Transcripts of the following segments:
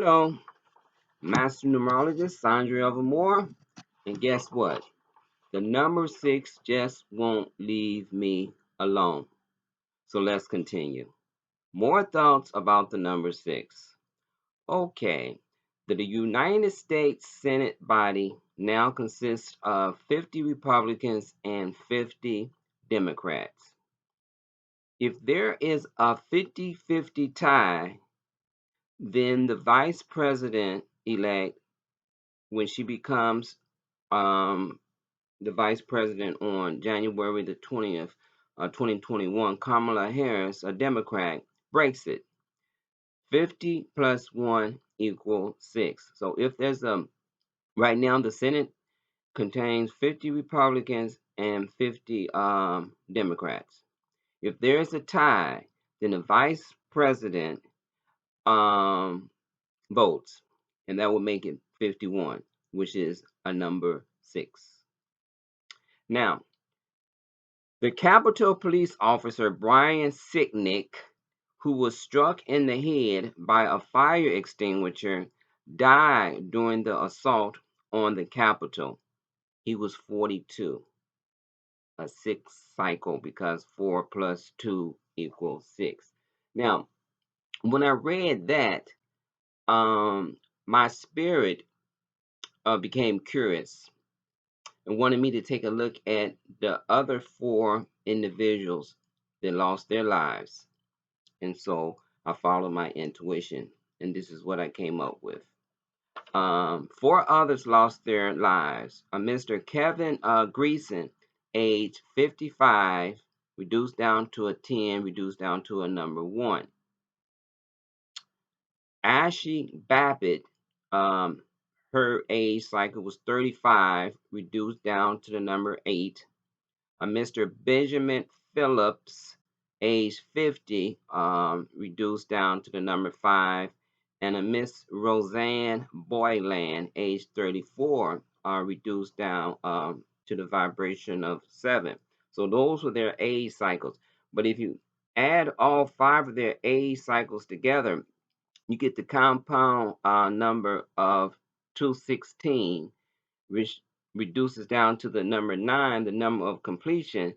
Hello, Master Numerologist Sandra Evermore. And guess what? The number 6 just won't leave me alone. So let's continue. More thoughts about the number 6. Okay, the United States Senate body now consists of 50 Republicans and 50 Democrats. If there is a 50-50 tie, then the vice president elect, when she becomes um, the vice president on January the 20th, 2021, Kamala Harris, a Democrat, breaks it. 50 plus 1 equals 6. So if there's right now the Senate contains 50 Republicans and 50 Democrats. If there's a tie, then the vice president um, votes, and that would make it 51, which is a number 6. Now, the Capitol Police Officer Brian Sicknick, who was struck in the head by a fire extinguisher, died during the assault on the Capitol. He was 42, a 6 cycle, because 4 plus 2 equals 6. Now, when I read that, my spirit became curious and wanted me to take a look at the other 4 individuals that lost their lives. And so I followed my intuition, and this is what I came up with. 4 others lost their lives. Mr. Kevin Greason, age 55, reduced down to a 10, reduced down to a number 1. Ashley Babbitt, her age cycle was 35, reduced down to the number 8. Mr. Benjamin Phillips, age 50, reduced down to the number 5. And a Miss Roseanne Boyland, age 34, reduced down to the vibration of 7. So those were their age cycles. But if you add all 5 of their age cycles together, you get the compound number of 216, which reduces down to the number 9, the number of completion.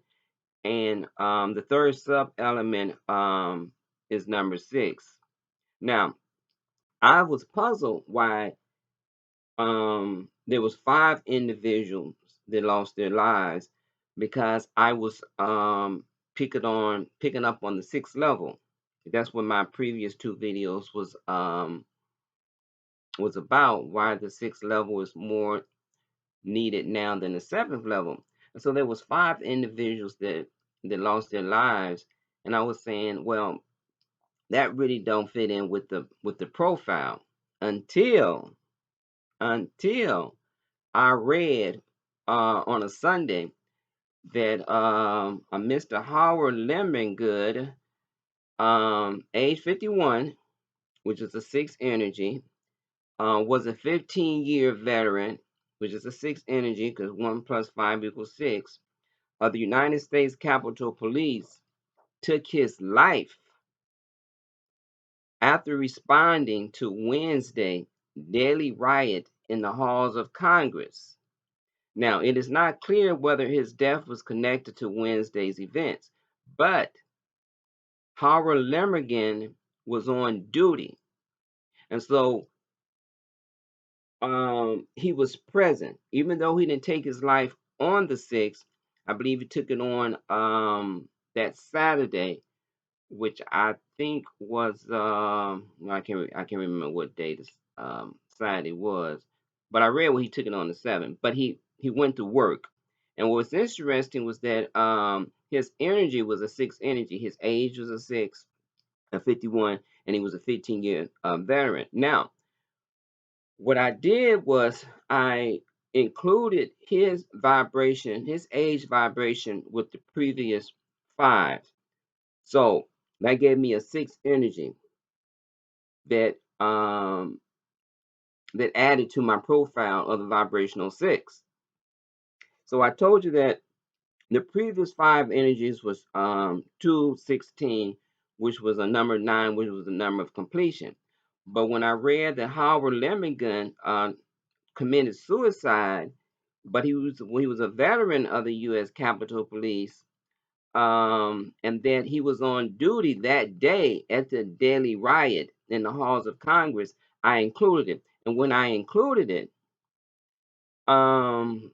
And the third sub element is number 6. Now, I was puzzled why there was 5 individuals that lost their lives, because I was picking up on the 6th level. That's what my previous 2 videos was about, why the 6th level is more needed now than the 7th level. And so there was 5 individuals that lost their lives, and I was saying, well, that really don't fit in with the profile until I read on a Sunday that a Mr. Howard Liebengood, age 51, which is a 6 energy, was a 15-year veteran, which is a 6 energy, because 1 plus 5 equals 6, of the United States Capitol Police, took his life after responding to Wednesday deadly riot in the halls of Congress. Now, it is not clear whether his death was connected to Wednesday's events, but Howard Liebengood was on duty, and so he was present. Even though he didn't take his life on the 6th, I believe he took it on that Saturday, which I think was I can't remember what day this Saturday was, but I read where he took it on the 7th. But he went to work, and what was interesting was that his energy was a 6 energy. His age was a 6, a 51, and he was a 15-year veteran. Now, what I did was I included his vibration, his age vibration, with the previous 5. So that gave me a 6 energy that that added to my profile of the vibrational 6. So I told you that the previous 5 energies was 216, which was a number 9, which was the number of completion. But when I read that Howard Liebengood committed suicide, but he was a veteran of the U.S. Capitol Police, and that he was on duty that day at the deadly riot in the halls of Congress, I included it. And when I included it, um,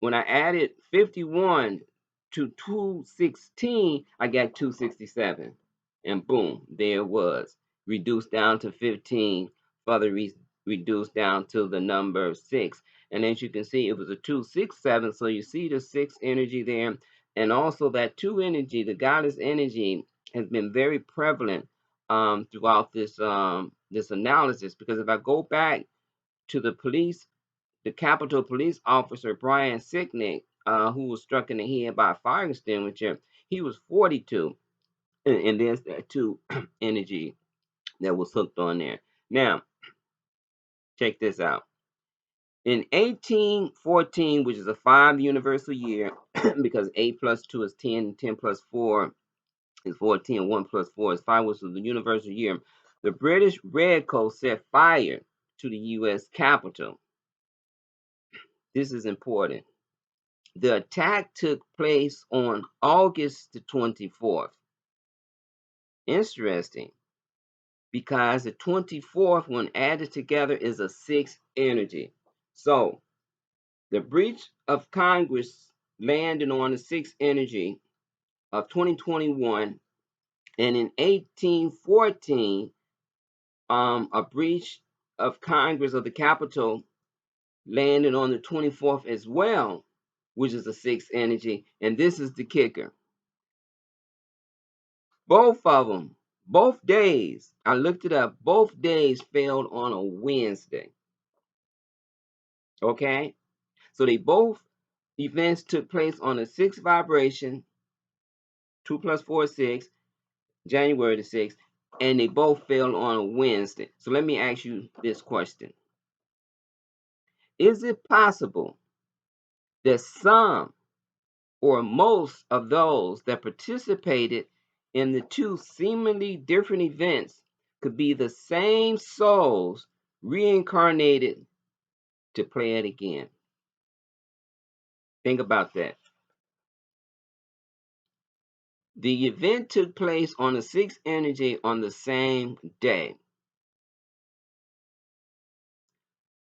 when I added 51 to 216, I got 267. And boom, there it was. Reduced down to 15, further reduced down to the number 6. And as you can see, it was a 267. So you see the 6 energy there. And also that 2 energy, the goddess energy, has been very prevalent throughout this analysis. Because if I go back to the Capitol Police Officer Brian Sicknick, who was struck in the head by a fire extinguisher, he was 42, and there's that 2 energy that was hooked on there. Now, check this out. In 1814, which is a 5 universal year, because 8 plus 2 is 10, 10 plus 4 is 14, 1 plus 4 is 5, which was the universal year, the British Redcoats set fire to the U.S. Capitol. This is important. The attack took place on August the 24th. Interesting, because the 24th, when added together, is a 6 energy. So the breach of Congress landed on the 6 energy of 2021, and in 1814, a breach of Congress of the Capitol landed on the 24th as well, which is a 6 energy. And this is the kicker. Both of them, both days, I looked it up, both days fell on a Wednesday. Okay? So they both events took place on the 6th vibration, 2 plus 4 is 6, January the 6th, and they both fell on a Wednesday. So let me ask you this question. Is it possible that some or most of those that participated in the 2 seemingly different events could be the same souls reincarnated to play it again? Think about that. The event took place on the 6th energy on the same day.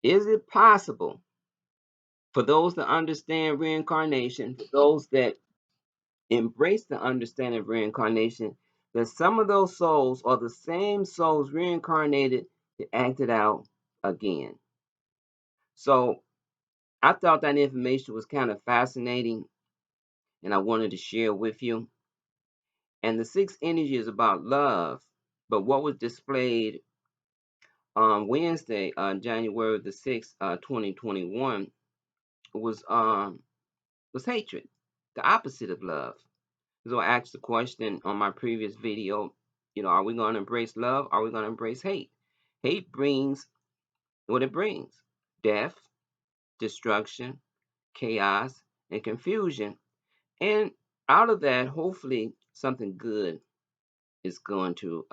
Is it possible for those that understand reincarnation, for those that embrace the understanding of reincarnation, that some of those souls are the same souls reincarnated to act it out again? So I thought that information was kind of fascinating, and I wanted to share with you. And the 6th energy is about love, but what was displayed on Wednesday, January the 6th, 2021, was hatred, the opposite of love. So I asked the question on my previous video, are we going to embrace love? Are we going to embrace hate? Hate brings what it brings: death, destruction, chaos, and confusion. And out of that, hopefully, something good is going to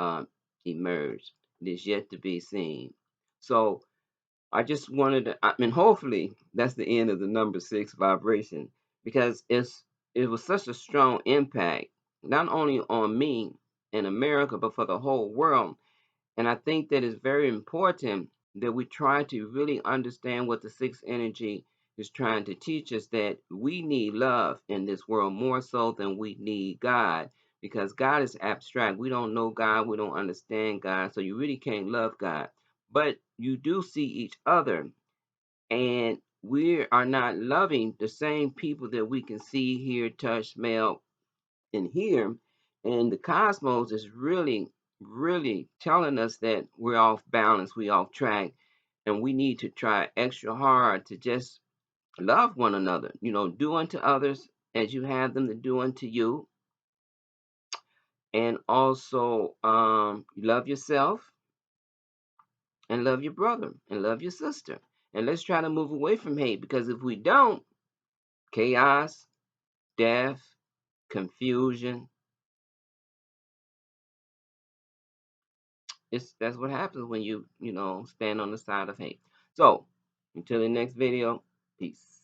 emerge. It is yet to be seen. So I just wanted to, hopefully that's the end of the number 6 vibration, because it was such a strong impact, not only on me in America, but for the whole world. And I think that it's very important that we try to really understand what the 6th energy is trying to teach us, that we need love in this world more so than we need God, because God is abstract. We don't know God, we don't understand God, so you really can't love God. But you do see each other, and we are not loving the same people that we can see, hear, touch, smell, and hear. And the cosmos is really, really telling us that we're off balance, we're off track, and we need to try extra hard to just love one another. Do unto others as you have them to do unto you. And also love yourself, and love your brother, and love your sister. And let's try to move away from hate, because if we don't, chaos, death, confusion, that's what happens when you stand on the side of hate. So until the next video, peace.